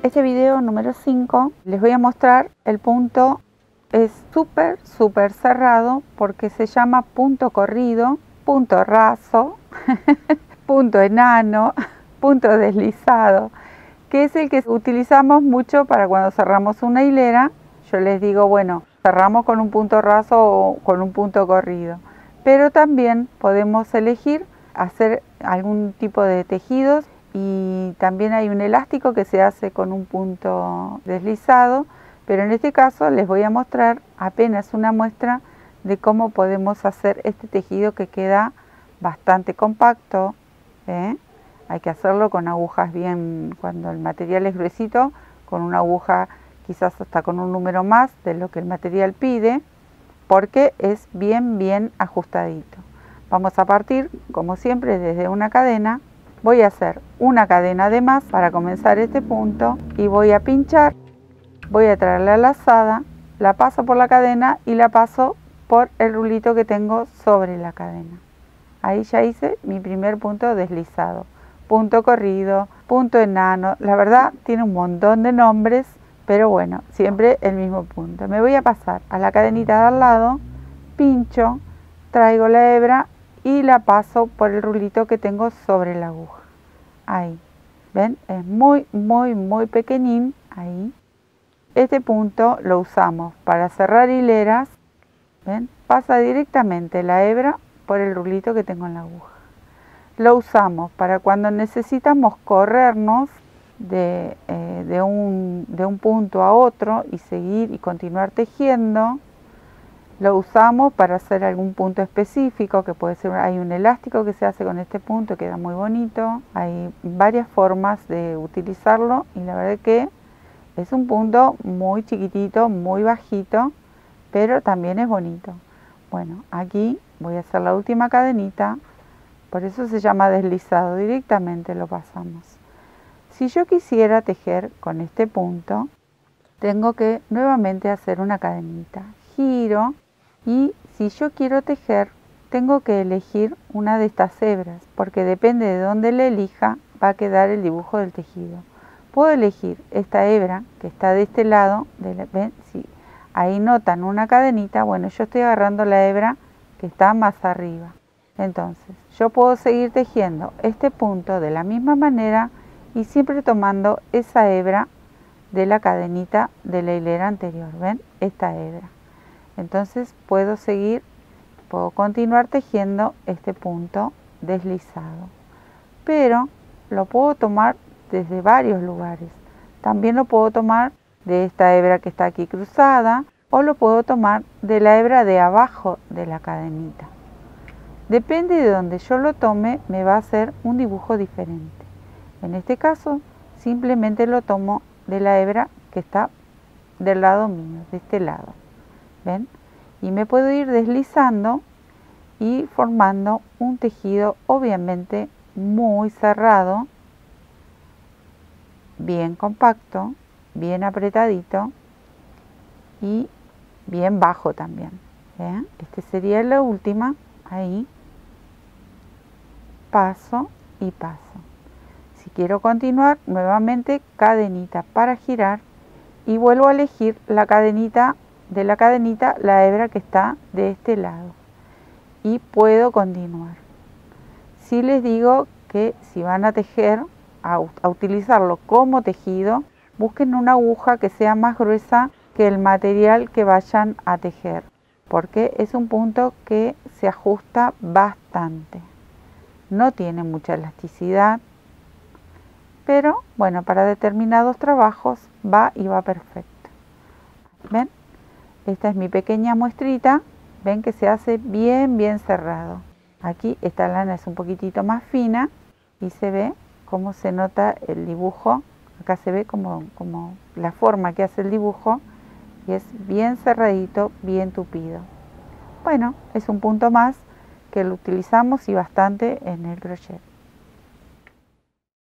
Este video número 5 les voy a mostrar el punto. Es súper cerrado porque se llama punto corrido, punto raso, punto enano, punto deslizado, que es el que utilizamos mucho para cuando cerramos una hilera. Yo les digo, bueno, cerramos con un punto raso o con un punto corrido, pero también podemos elegir hacer algún tipo de tejidos, y también hay un elástico que se hace con un punto deslizado, pero en este caso les voy a mostrar apenas una muestra de cómo podemos hacer este tejido que queda bastante compacto. Hay que hacerlo con agujas bien, cuando el material es gruesito, con una aguja quizás hasta con un número más de lo que el material pide, porque es bien ajustadito. Vamos a partir, como siempre, desde una cadena. Voy a hacer una cadena de más para comenzar este punto y voy a pinchar. Voy a traer la lazada, la paso por la cadena y la paso por el rulito que tengo sobre la cadena. Ahí ya hice mi primer punto deslizado, punto corrido, punto enano. La verdad tiene un montón de nombres, pero bueno, siempre el mismo punto. Me voy a pasar a la cadenita de al lado, pincho, traigo la hebra y la paso por el rulito que tengo sobre la aguja. Ahí, ¿ven? Es muy pequeñín, ahí. Este punto lo usamos para cerrar hileras. ¿Ven? Pasa directamente la hebra por el rulito que tengo en la aguja. Lo usamos para cuando necesitamos corrernos de un punto a otro y seguir y continuar tejiendo. Lo usamos para hacer algún punto específico, que puede ser, hay un elástico que se hace con este punto, queda muy bonito. Hay varias formas de utilizarlo y la verdad que es un punto muy chiquitito, muy bajito, pero también es bonito. Bueno, aquí voy a hacer la última cadenita, por eso se llama deslizado, directamente lo pasamos. Si yo quisiera tejer con este punto, tengo que nuevamente hacer una cadenita, giro, y si yo quiero tejer, tengo que elegir una de estas hebras, porque depende de dónde la elija, va a quedar el dibujo del tejido. Puedo elegir esta hebra que está de este lado, ¿ven? Sí, ahí notan una cadenita. Bueno, yo estoy agarrando la hebra que está más arriba. Entonces, yo puedo seguir tejiendo este punto de la misma manera y siempre tomando esa hebra de la cadenita de la hilera anterior. ¿Ven? Esta hebra. Entonces puedo continuar tejiendo este punto deslizado. Pero lo puedo tomar desde varios lugares. También lo puedo tomar de esta hebra que está aquí cruzada, o lo puedo tomar de la hebra de abajo de la cadenita. Depende de donde yo lo tome, me va a hacer un dibujo diferente. En este caso, simplemente lo tomo de la hebra que está del lado mío, de este lado. ¿Ven? Y me puedo ir deslizando y formando un tejido obviamente muy cerrado, bien compacto, bien apretadito y bien bajo también. ¿Ven? Este sería la última. Ahí paso y paso. Si quiero continuar, nuevamente cadenita para girar y vuelvo a elegir la cadenita de la cadenita, la hebra que está de este lado, y puedo continuar. Si les digo que si van a tejer, a utilizarlo como tejido, busquen una aguja que sea más gruesa que el material que vayan a tejer, porque es un punto que se ajusta bastante. No tiene mucha elasticidad, pero bueno, para determinados trabajos va y va perfecto. ¿Ven? Esta es mi pequeña muestrita. Ven que se hace bien cerrado. Aquí esta lana es un poquitito más fina y se ve cómo se nota el dibujo. Acá se ve como la forma que hace el dibujo, y es bien cerradito, bien tupido. Bueno, es un punto más que lo utilizamos y bastante en el crochet.